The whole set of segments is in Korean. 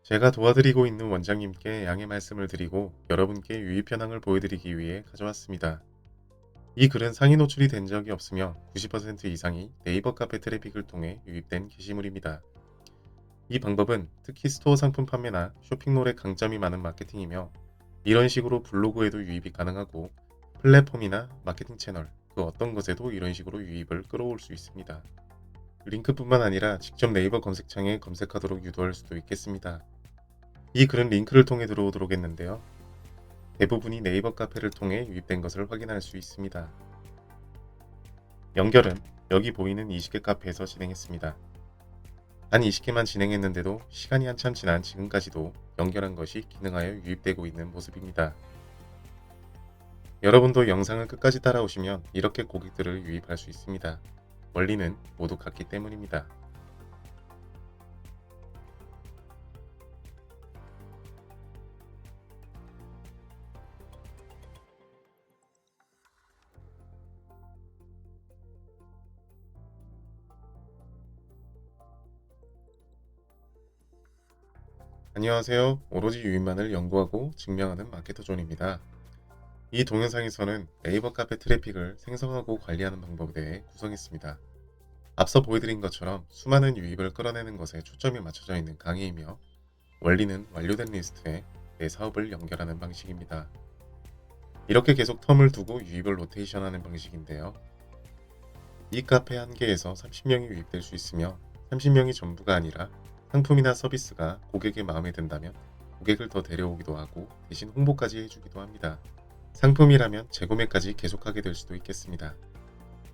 제가 도와드리고 있는 원장님께 양해 말씀을 드리고 여러분께 유입 현황을 보여드리기 위해 가져왔습니다. 이 글은 상위 노출이 된 적이 없으며 90% 이상이 네이버 카페 트래픽을 통해 유입된 게시물입니다. 이 방법은 특히 스토어 상품 판매나 쇼핑몰에 강점이 많은 마케팅이며 이런 식으로 블로그에도 유입이 가능하고 플랫폼이나 마케팅 채널 그 어떤 것에도 이런 식으로 유입을 끌어올 수 있습니다. 링크뿐만 아니라 직접 네이버 검색창에 검색하도록 유도할 수도 있겠습니다. 이 글은 링크를 통해 들어오도록 했는데요. 대부분이 네이버 카페를 통해 유입된 것을 확인할 수 있습니다. 연결은 여기 보이는 20개 카페에서 진행했습니다. 단 20개만 진행했는데도 시간이 한참 지난 지금까지도 연결한 것이 기능하여 유입되고 있는 모습입니다. 여러분도 영상을 끝까지 따라오시면 이렇게 고객들을 유입할 수 있습니다. 원리는 모두 같기 때문입니다. 안녕하세요. 오로지 유입만을 연구하고 증명하는 마케터 존입니다. 이 동영상에서는 네이버 카페 트래픽을 생성하고 관리하는 방법에 대해 구성했습니다. 앞서 보여드린 것처럼 수많은 유입을 끌어내는 것에 초점이 맞춰져 있는 강의이며 원리는 완료된 리스트에 내 사업을 연결하는 방식입니다. 이렇게 계속 텀을 두고 유입을 로테이션하는 방식인데요. 이 카페 한 개에서 30명이 유입될 수 있으며 30명이 전부가 아니라 상품이나 서비스가 고객의 마음에 든다면 고객을 더 데려오기도 하고 대신 홍보까지 해주기도 합니다. 상품이라면 재구매까지 계속하게 될 수도 있겠습니다.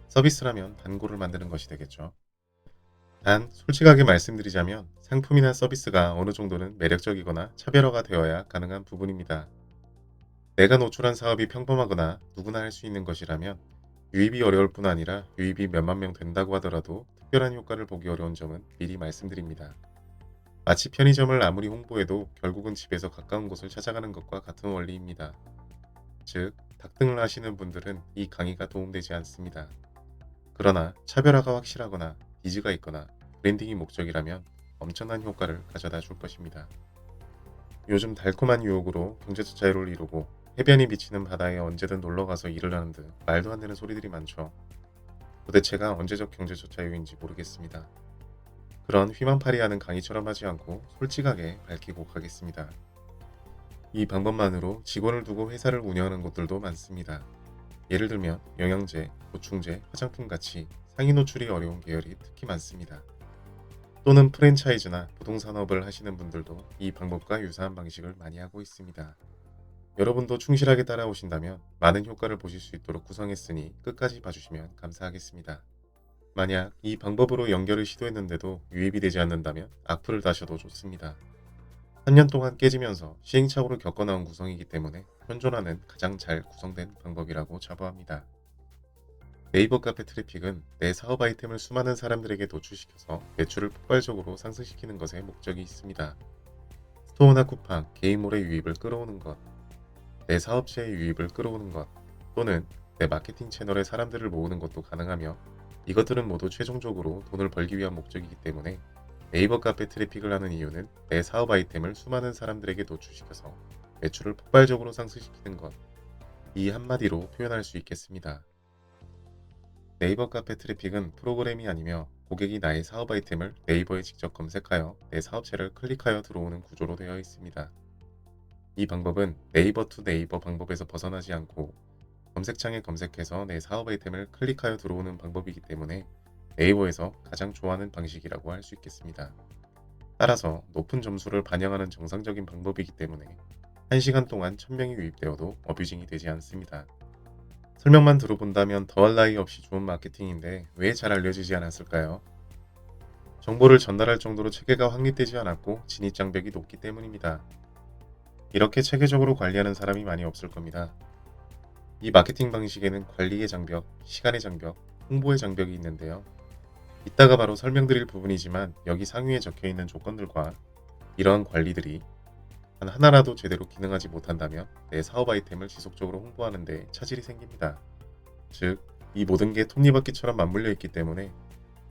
서비스라면 단골을 만드는 것이 되겠죠. 단 솔직하게 말씀드리자면 상품이나 서비스가 어느 정도는 매력적이거나 차별화가 되어야 가능한 부분입니다. 내가 노출한 사업이 평범하거나 누구나 할 수 있는 것이라면 유입이 어려울 뿐 아니라 유입이 몇만 명 된다고 하더라도 특별한 효과를 보기 어려운 점은 미리 말씀드립니다. 마치 편의점을 아무리 홍보해도 결국은 집에서 가까운 곳을 찾아가는 것과 같은 원리입니다. 즉, 닭등을 하시는 분들은 이 강의가 도움되지 않습니다. 그러나 차별화가 확실하거나 니즈가 있거나 브랜딩이 목적이라면 엄청난 효과를 가져다 줄 것입니다. 요즘 달콤한 유혹으로 경제적 자유를 이루고 해변이 비치는 바다에 언제든 놀러가서 일을 하는 등 말도 안 되는 소리들이 많죠. 도대체가 언제적 경제적 자유인지 모르겠습니다. 그런 휘망파리하는 강의처럼 하지 않고 솔직하게 밝히고 가겠습니다. 이 방법만으로 직원을 두고 회사를 운영하는 곳들도 많습니다. 예를 들면 영양제, 보충제, 화장품 같이 상위 노출이 어려운 계열이 특히 많습니다. 또는 프랜차이즈나 부동산업을 하시는 분들도 이 방법과 유사한 방식을 많이 하고 있습니다. 여러분도 충실하게 따라오신다면 많은 효과를 보실 수 있도록 구성했으니 끝까지 봐주시면 감사하겠습니다. 만약 이 방법으로 연결을 시도했는데도 유입이 되지 않는다면 악플을 다셔도 좋습니다. 3년 동안 깨지면서 시행착오를 겪어나온 구성이기 때문에 현존하는 가장 잘 구성된 방법이라고 자부합니다. 네이버 카페 트래픽은 내 사업 아이템을 수많은 사람들에게 노출시켜서 매출을 폭발적으로 상승시키는 것에 목적이 있습니다. 스토어나 쿠팡, 게임몰의 유입을 끌어오는 것, 내 사업체의 유입을 끌어오는 것, 또는 내 마케팅 채널에 사람들을 모으는 것도 가능하며 이것들은 모두 최종적으로 돈을 벌기 위한 목적이기 때문에 네이버 카페 트래픽을 하는 이유는 내 사업 아이템을 수많은 사람들에게 노출시켜서 매출을 폭발적으로 상승시키는 것, 이 한마디로 표현할 수 있겠습니다. 네이버 카페 트래픽은 프로그램이 아니며 고객이 나의 사업 아이템을 네이버에 직접 검색하여 내 사업체를 클릭하여 들어오는 구조로 되어 있습니다. 이 방법은 네이버 투 네이버 방법에서 벗어나지 않고 검색창에 검색해서 내 사업 아이템을 클릭하여 들어오는 방법이기 때문에 네이버에서 가장 좋아하는 방식이라고 할 수 있겠습니다. 따라서 높은 점수를 반영하는 정상적인 방법이기 때문에 1시간 동안 1000명이 유입되어도 어뷰징이 되지 않습니다. 설명만 들어본다면 더할 나위 없이 좋은 마케팅인데 왜 잘 알려지지 않았을까요? 정보를 전달할 정도로 체계가 확립되지 않았고 진입장벽이 높기 때문입니다. 이렇게 체계적으로 관리하는 사람이 많이 없을 겁니다. 이 마케팅 방식에는 관리의 장벽, 시간의 장벽, 홍보의 장벽이 있는데요. 이따가 바로 설명드릴 부분이지만 여기 상위에 적혀있는 조건들과 이러한 관리들이 단 하나라도 제대로 기능하지 못한다면 내 사업 아이템을 지속적으로 홍보하는 데 차질이 생깁니다. 즉, 이 모든 게 톱니바퀴처럼 맞물려 있기 때문에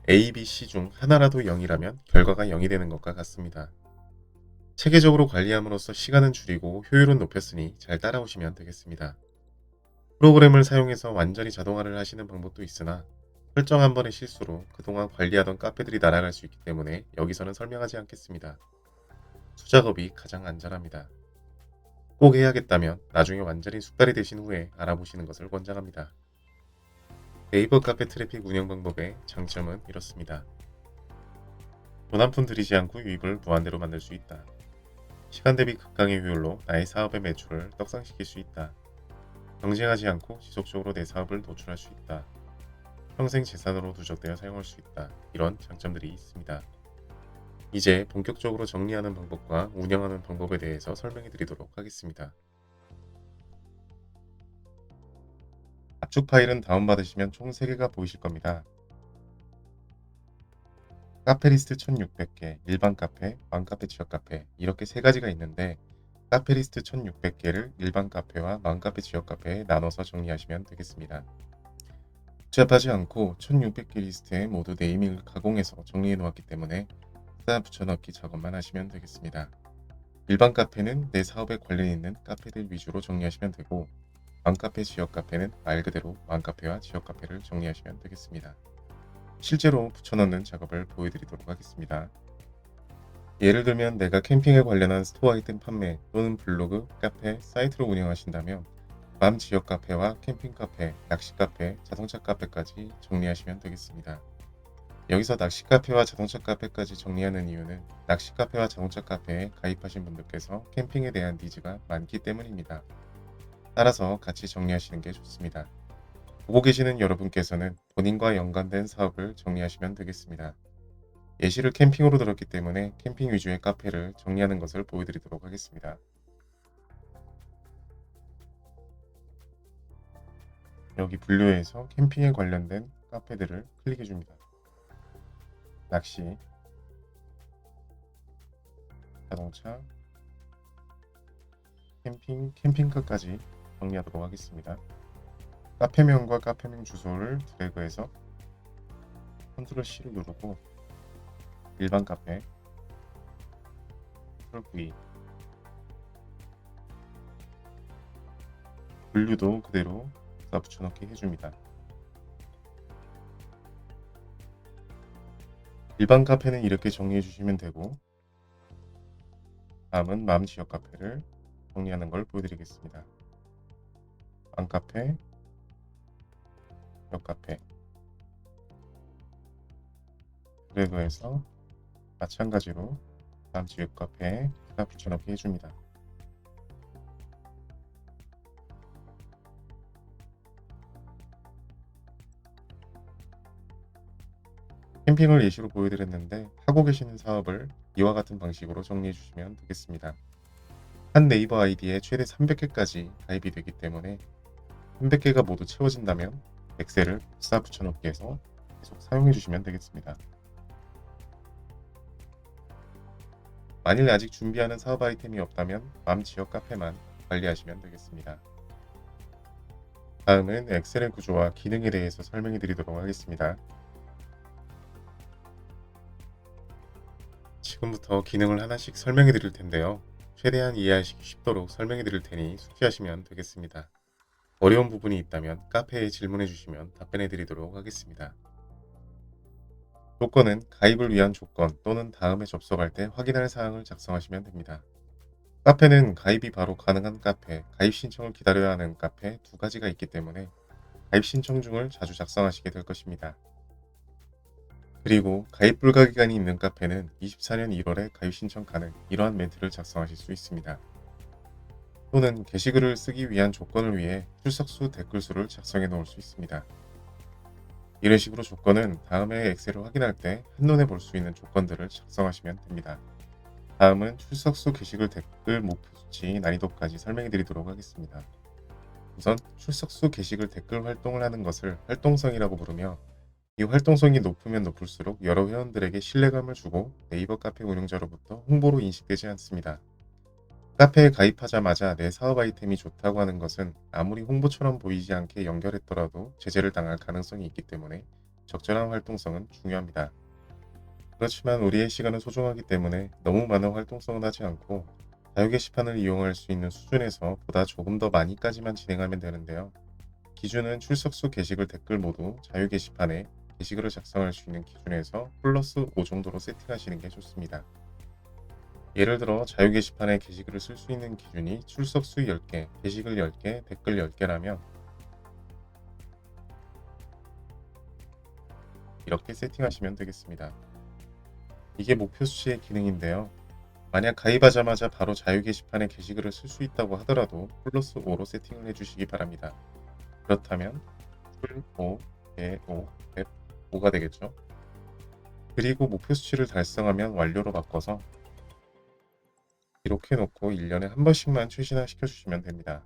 A, B, C 중 하나라도 0이라면 결과가 0이 되는 것과 같습니다. 체계적으로 관리함으로써 시간은 줄이고 효율은 높였으니 잘 따라오시면 되겠습니다. 프로그램을 사용해서 완전히 자동화를 하시는 방법도 있으나 설정 한 번의 실수로 그동안 관리하던 카페들이 날아갈 수 있기 때문에 여기서는 설명하지 않겠습니다. 수작업이 가장 안전합니다. 꼭 해야겠다면 나중에 완전히 숙달이 되신 후에 알아보시는 것을 권장합니다. 네이버 카페 트래픽 운영 방법의 장점은 이렇습니다. 돈 한 푼 들이지 않고 유입을 무한대로 만들 수 있다. 시간 대비 극강의 효율로 나의 사업의 매출을 떡상시킬 수 있다. 경쟁하지 않고 지속적으로 내 사업을 노출할 수 있다. 평생 재산으로 누적되어 사용할 수 있다. 이런 장점들이 있습니다. 이제 본격적으로 정리하는 방법과 운영하는 방법에 대해서 설명해 드리도록 하겠습니다. 압축 파일은 다운받으시면 총 3개가 보이실 겁니다. 카페 리스트 1600개, 일반 카페, 맘카페, 지역 카페 이렇게 3가지가 있는데 카페 리스트 1600개를 일반 카페와 맘카페, 지역 카페에 나눠서 정리하시면 되겠습니다. 복잡하지 않고 1600개 리스트에 모두 네이밍을 가공해서 정리해 놓았기 때문에 싹 붙여넣기 작업만 하시면 되겠습니다. 일반 카페는 내 사업에 관련 있는 카페들 위주로 정리하시면 되고 맘카페, 지역 카페는 말 그대로 맘카페와 지역 카페를 정리하시면 되겠습니다. 실제로 붙여넣는 작업을 보여드리도록 하겠습니다. 예를 들면 내가 캠핑에 관련한 스토어 아이템 판매 또는 블로그, 카페, 사이트를 운영하신다면 맘 지역 카페와 캠핑 카페, 낚시 카페, 자동차 카페까지 정리하시면 되겠습니다. 여기서 낚시 카페와 자동차 카페까지 정리하는 이유는 낚시 카페와 자동차 카페에 가입하신 분들께서 캠핑에 대한 니즈가 많기 때문입니다. 따라서 같이 정리하시는 게 좋습니다. 보고 계시는 여러분께서는 본인과 연관된 사업을 정리하시면 되겠습니다. 예시를 캠핑으로 들었기 때문에 캠핑 위주의 카페를 정리하는 것을 보여드리도록 하겠습니다. 여기 분류에서 캠핑에 관련된 카페들을 클릭해 줍니다. 낚시, 자동차, 캠핑, 캠핑카까지 정리하도록 하겠습니다. 카페명과 카페명 주소를 드래그해서 컨트롤 C를 누르고 일반 카페, 컨트롤 V, 분류도 그대로 붙여넣기 해줍니다. 일반 카페는 이렇게 정리해 주시면 되고 다음은 맘 지역 카페를 정리하는 걸 보여드리겠습니다. 맘 카페, 지역 카페 드래그해서 마찬가지로 맘 지역 카페에 붙여넣기 해줍니다. 캠핑을 예시로 보여드렸는데 하고 계시는 사업을 이와 같은 방식으로 정리해 주시면 되겠습니다. 한 네이버 아이디에 최대 300개까지 가입이 되기 때문에 300개가 모두 채워진다면 엑셀을 싹 붙여넣기 해서 계속 사용해 주시면 되겠습니다. 만일 아직 준비하는 사업 아이템이 없다면 맘 지역 카페만 관리하시면 되겠습니다. 다음은 엑셀의 구조와 기능에 대해서 설명해 드리도록 하겠습니다. 지금부터 기능을 하나씩 설명해 드릴 텐데요. 최대한 이해하시기 쉽도록 설명해 드릴 테니 숙지하시면 되겠습니다. 어려운 부분이 있다면 카페에 질문해 주시면 답변해 드리도록 하겠습니다. 조건은 가입을 위한 조건 또는 다음에 접속할 때 확인할 사항을 작성하시면 됩니다. 카페는 가입이 바로 가능한 카페, 가입 신청을 기다려야 하는 카페 두 가지가 있기 때문에 가입 신청중을 자주 작성하시게 될 것입니다. 그리고 가입 불가 기간이 있는 카페는 24년 1월에 가입 신청 가능 이러한 멘트를 작성하실 수 있습니다. 또는 게시글을 쓰기 위한 조건을 위해 출석수 댓글수를 작성해 놓을 수 있습니다. 이런 식으로 조건은 다음에 엑셀을 확인할 때 한눈에 볼 수 있는 조건들을 작성하시면 됩니다. 다음은 출석수 게시글 댓글 목표 수치 난이도까지 설명해 드리도록 하겠습니다. 우선 출석수 게시글 댓글 활동을 하는 것을 활동성이라고 부르며 이 활동성이 높으면 높을수록 여러 회원들에게 신뢰감을 주고 네이버 카페 운영자로부터 홍보로 인식되지 않습니다. 카페에 가입하자마자 내 사업 아이템이 좋다고 하는 것은 아무리 홍보처럼 보이지 않게 연결했더라도 제재를 당할 가능성이 있기 때문에 적절한 활동성은 중요합니다. 그렇지만 우리의 시간은 소중하기 때문에 너무 많은 활동성은 하지 않고 자유 게시판을 이용할 수 있는 수준에서 보다 조금 더 많이까지만 진행하면 되는데요. 기준은 출석수 게시글 댓글 모두 자유 게시판에 게시글을 작성할 수 있는 기준에서 플러스 5 정도로 세팅하시는 게 좋습니다. 예를 들어 자유 게시판에 게시글을 쓸 수 있는 기준이 출석수 10개, 게시글 10개, 댓글 10개라면 이렇게 세팅하시면 되겠습니다. 이게 목표 수치의 기능인데요. 만약 가입하자마자 바로 자유 게시판에 게시글을 쓸 수 있다고 하더라도 플러스 5로 세팅을 해주시기 바랍니다. 그렇다면 풀 5, 개 5, 앱 5가 되겠죠. 그리고 목표 수치를 달성하면 완료로 바꿔서 기록해 놓고 1년에 한 번씩만 최신화 시켜주시면 됩니다.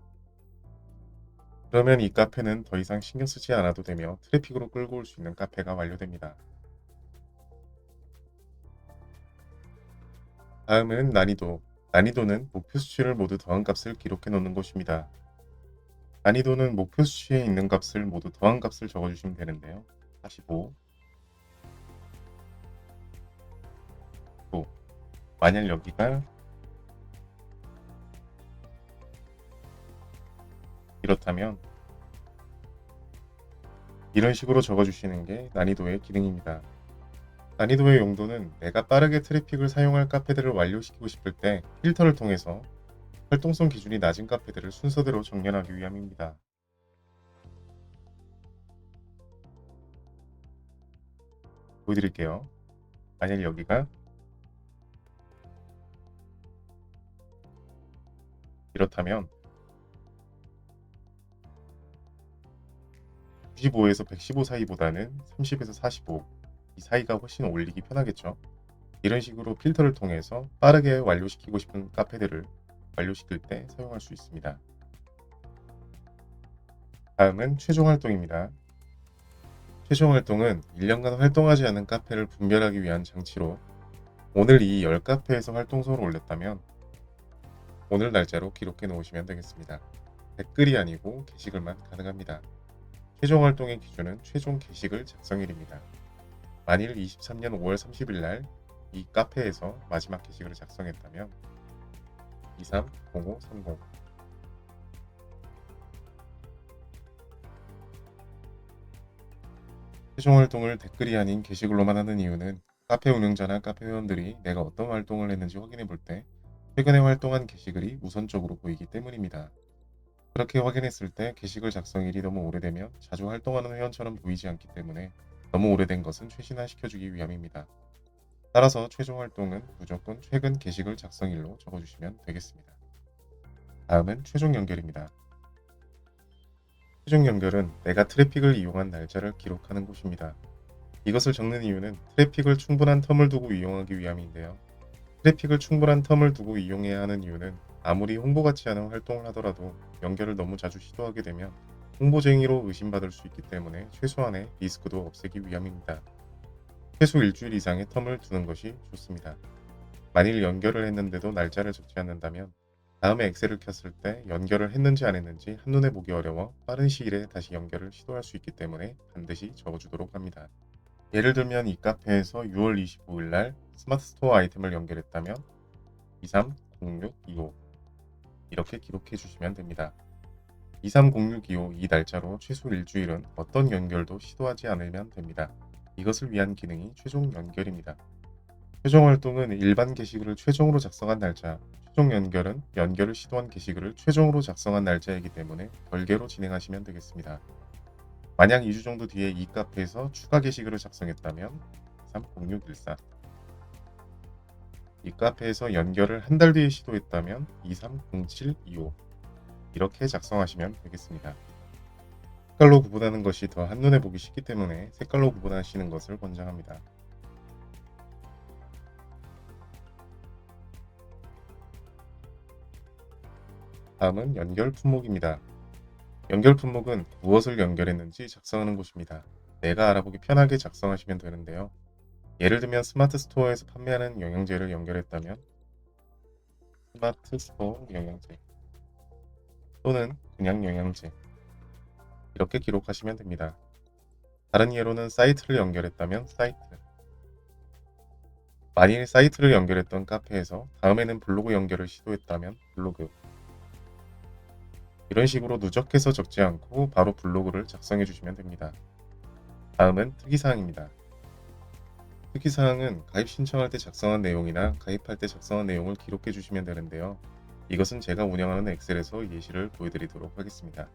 그러면 이 카페는 더 이상 신경 쓰지 않아도 되며 트래픽으로 끌고 올 수 있는 카페가 완료됩니다. 다음은 난이도. 난이도는 목표 수치를 모두 더한 값을 기록해 놓는 것입니다. 난이도는 목표 수치에 있는 값을 모두 더한 값을 적어주시면 되는데요. 45, 9. 만약 여기가 이렇다면 이런 식으로 적어주시는 게 난이도의 기능입니다. 난이도의 용도는 내가 빠르게 트래픽을 사용할 카페들을 완료시키고 싶을 때 필터를 통해서 활동성 기준이 낮은 카페들을 순서대로 정렬하기 위함입니다. 보여드릴게요. 만약 여기가 이렇다면 95에서 115 사이보다는 30에서 45 이 사이가 훨씬 올리기 편하겠죠. 이런 식으로 필터를 통해서 빠르게 완료시키고 싶은 카페들을 완료시킬 때 사용할 수 있습니다. 다음은 최종 활동입니다. 최종 활동은 1년간 활동하지 않은 카페를 분별하기 위한 장치로 오늘 이 10카페에서 활동서를 올렸다면 오늘 날짜로 기록해 놓으시면 되겠습니다. 댓글이 아니고 게시글만 가능합니다. 최종 활동의 기준은 최종 게시글 작성일입니다. 만일 23년 5월 30일 날 이 카페에서 마지막 게시글을 작성했다면 230530 최종 활동을 댓글이 아닌 게시글로만 하는 이유는 카페 운영자나 카페 회원들이 내가 어떤 활동을 했는지 확인해 볼 때 최근에 활동한 게시글이 우선적으로 보이기 때문입니다. 그렇게 확인했을 때 게시글 작성일이 너무 오래되면 자주 활동하는 회원처럼 보이지 않기 때문에 너무 오래된 것은 최신화 시켜주기 위함입니다. 따라서 최종 활동은 무조건 최근 게시글 작성일로 적어주시면 되겠습니다. 다음은 최종 연결입니다. 최종 연결은 내가 트래픽을 이용한 날짜를 기록하는 곳입니다. 이것을 적는 이유는 트래픽을 충분한 텀을 두고 이용하기 위함인데요. 트래픽을 충분한 텀을 두고 이용해야 하는 이유는 아무리 홍보 같지 않은 활동을 하더라도 연결을 너무 자주 시도하게 되면 홍보쟁이로 의심받을 수 있기 때문에 최소한의 리스크도 없애기 위함입니다. 최소 일주일 이상의 텀을 두는 것이 좋습니다. 만일 연결을 했는데도 날짜를 적지 않는다면 다음에 엑셀을 켰을 때 연결을 했는지 안 했는지 한눈에 보기 어려워 빠른 시일에 다시 연결을 시도할 수 있기 때문에 반드시 적어주도록 합니다. 예를 들면 이 카페에서 6월 25일 날 스마트 스토어 아이템을 연결했다면 230625 이렇게 기록해 주시면 됩니다. 230625 이 날짜로 최소 일주일은 어떤 연결도 시도하지 않으면 됩니다. 이것을 위한 기능이 최종 연결입니다. 최종 활동은 일반 게시글을 최종으로 작성한 날짜, 최종 연결은 연결을 시도한 게시글을 최종으로 작성한 날짜이기 때문에 별개로 진행하시면 되겠습니다. 만약 2주 정도 뒤에 이 카페에서 추가 게시글을 작성했다면 230614 이 카페에서 연결을 한 달 뒤에 시도했다면 230725 이렇게 작성하시면 되겠습니다. 색깔로 구분하는 것이 더 한눈에 보기 쉽기 때문에 색깔로 구분하시는 것을 권장합니다. 다음은 연결 품목입니다. 연결 품목은 무엇을 연결했는지 작성하는 곳입니다. 내가 알아보기 편하게 작성하시면 되는데요. 예를 들면 스마트 스토어에서 판매하는 영양제를 연결했다면 스마트 스토어 영양제 또는 그냥 영양제 이렇게 기록하시면 됩니다. 다른 예로는 사이트를 연결했다면 사이트 만일 사이트를 연결했던 카페에서 다음에는 블로그 연결을 시도했다면 블로그. 이런 식으로 누적해서 적지 않고 바로 블로그를 작성해 주시면 됩니다. 다음은 특이사항입니다. 특이사항은 가입 신청할 때 작성한 내용이나 가입할 때 작성한 내용을 기록해 주시면 되는데요. 이것은 제가 운영하는 엑셀에서 예시를 보여드리도록 하겠습니다.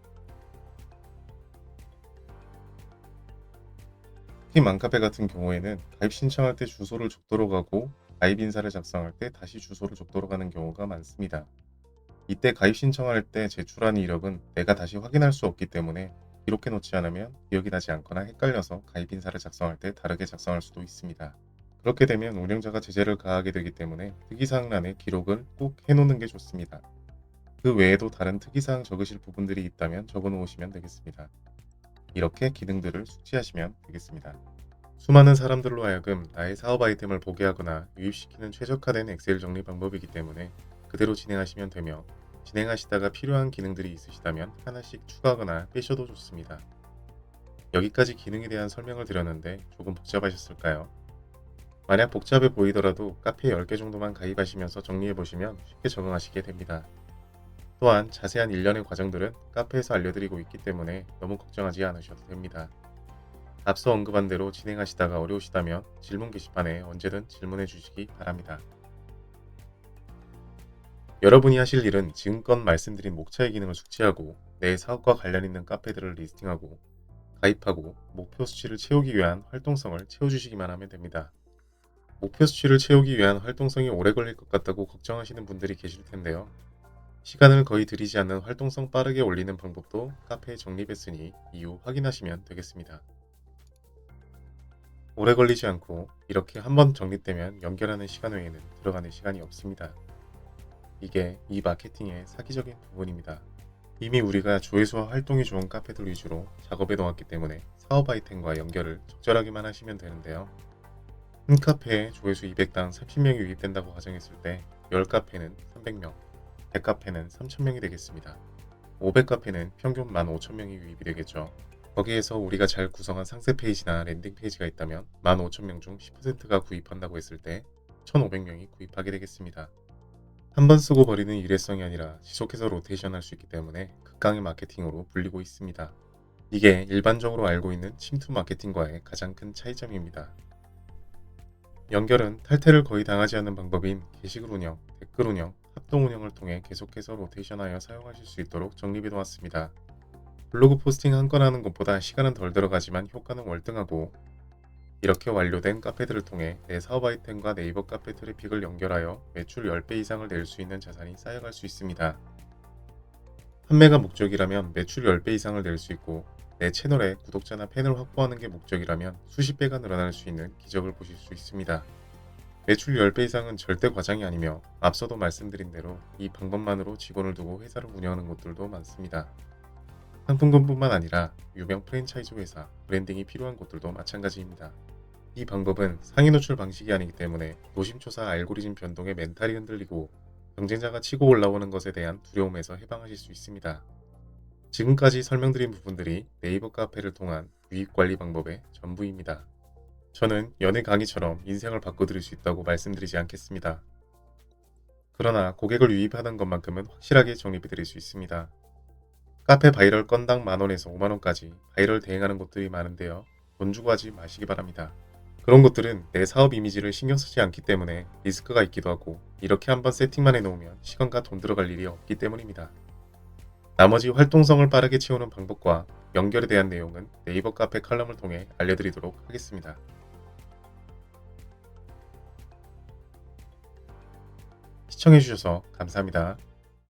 특히 맘카페 같은 경우에는 가입 신청할 때 주소를 적도록 하고 가입 인사를 작성할 때 다시 주소를 적도록 하는 경우가 많습니다. 이때 가입 신청할 때 제출한 이력은 내가 다시 확인할 수 없기 때문에 기록해 놓지 않으면 기억이 나지 않거나 헷갈려서 가입 인사를 작성할 때 다르게 작성할 수도 있습니다. 그렇게 되면 운영자가 제재를 가하게 되기 때문에 특이사항란에 기록을 꼭 해놓는 게 좋습니다. 그 외에도 다른 특이사항 적으실 부분들이 있다면 적어 놓으시면 되겠습니다. 이렇게 기능들을 숙지하시면 되겠습니다. 수많은 사람들로 하여금 나의 사업 아이템을 보게 하거나 유입시키는 최적화된 엑셀 정리 방법이기 때문에 그대로 진행하시면 되며, 진행하시다가 필요한 기능들이 있으시다면 하나씩 추가하거나 빼셔도 좋습니다. 여기까지 기능에 대한 설명을 드렸는데 조금 복잡하셨을까요? 만약 복잡해 보이더라도 카페 10개 정도만 가입하시면서 정리해 보시면 쉽게 적응하시게 됩니다. 또한 자세한 일련의 과정들은 카페에서 알려드리고 있기 때문에 너무 걱정하지 않으셔도 됩니다. 앞서 언급한 대로 진행하시다가 어려우시다면 질문 게시판에 언제든 질문해 주시기 바랍니다. 여러분이 하실 일은 지금껏 말씀드린 목차의 기능을 숙지하고 내 사업과 관련 있는 카페들을 리스팅하고 가입하고 목표 수치를 채우기 위한 활동성을 채워주시기만 하면 됩니다. 목표 수치를 채우기 위한 활동성이 오래 걸릴 것 같다고 걱정하시는 분들이 계실 텐데요. 시간을 거의 들이지 않는 활동성 빠르게 올리는 방법도 카페에 적립했으니 이후 확인하시면 되겠습니다. 오래 걸리지 않고 이렇게 한번 적립되면 연결하는 시간 외에는 들어가는 시간이 없습니다. 이게 이 마케팅의 사기적인 부분입니다. 이미 우리가 조회수와 활동이 좋은 카페들 위주로 작업해 놓았기 때문에 사업 아이템과 연결을 적절하게만 하시면 되는데요. 한 카페에 조회수 200당 30명이 유입된다고 가정했을 때 10카페는 300명, 100카페는 3000명이 되겠습니다. 500카페는 평균 15,000명이 유입이 되겠죠. 거기에서 우리가 잘 구성한 상세 페이지나 랜딩 페이지가 있다면 15,000명 중 10%가 구입한다고 했을 때 1,500명이 구입하게 되겠습니다. 한 번 쓰고 버리는 일회성이 아니라 지속해서 로테이션 할 수 있기 때문에 극강의 마케팅으로 불리고 있습니다. 이게 일반적으로 알고 있는 침투 마케팅과의 가장 큰 차이점입니다. 연결은 탈퇴를 거의 당하지 않는 방법인 게시글 운영, 댓글 운영, 합동 운영을 통해 계속해서 로테이션하여 사용하실 수 있도록 정립해 놓았습니다. 블로그 포스팅 한 건 하는 것보다 시간은 덜 들어가지만 효과는 월등하고, 이렇게 완료된 카페들을 통해 내 사업 아이템과 네이버 카페 트래픽을 연결하여 매출 10배 이상을 낼 수 있는 자산이 쌓여갈 수 있습니다. 판매가 목적이라면 매출 10배 이상을 낼 수 있고, 내 채널에 구독자나 팬을 확보하는 게 목적이라면 수십 배가 늘어날 수 있는 기적을 보실 수 있습니다. 매출 10배 이상은 절대 과장이 아니며, 앞서도 말씀드린 대로 이 방법만으로 직원을 두고 회사를 운영하는 곳들도 많습니다. 상품군뿐만 아니라 유명 프랜차이즈 회사, 브랜딩이 필요한 곳들도 마찬가지입니다. 이 방법은 상위 노출 방식이 아니기 때문에 노심초사 알고리즘 변동에 멘탈이 흔들리고 경쟁자가 치고 올라오는 것에 대한 두려움에서 해방하실 수 있습니다. 지금까지 설명드린 부분들이 네이버 카페를 통한 유입관리 방법의 전부입니다. 저는 연애 강의처럼 인생을 바꿔드릴 수 있다고 말씀드리지 않겠습니다. 그러나 고객을 유입하는 것만큼은 확실하게 정립해드릴 수 있습니다. 카페 바이럴 건당 만원에서 5만원까지 바이럴 대행하는 곳들이 많은데요. 돈 주고 하지 마시기 바랍니다. 그런 것들은 내 사업 이미지를 신경 쓰지 않기 때문에 리스크가 있기도 하고, 이렇게 한번 세팅만 해놓으면 시간과 돈 들어갈 일이 없기 때문입니다. 나머지 활동성을 빠르게 채우는 방법과 연결에 대한 내용은 네이버 카페 칼럼을 통해 알려드리도록 하겠습니다. 시청해주셔서 감사합니다.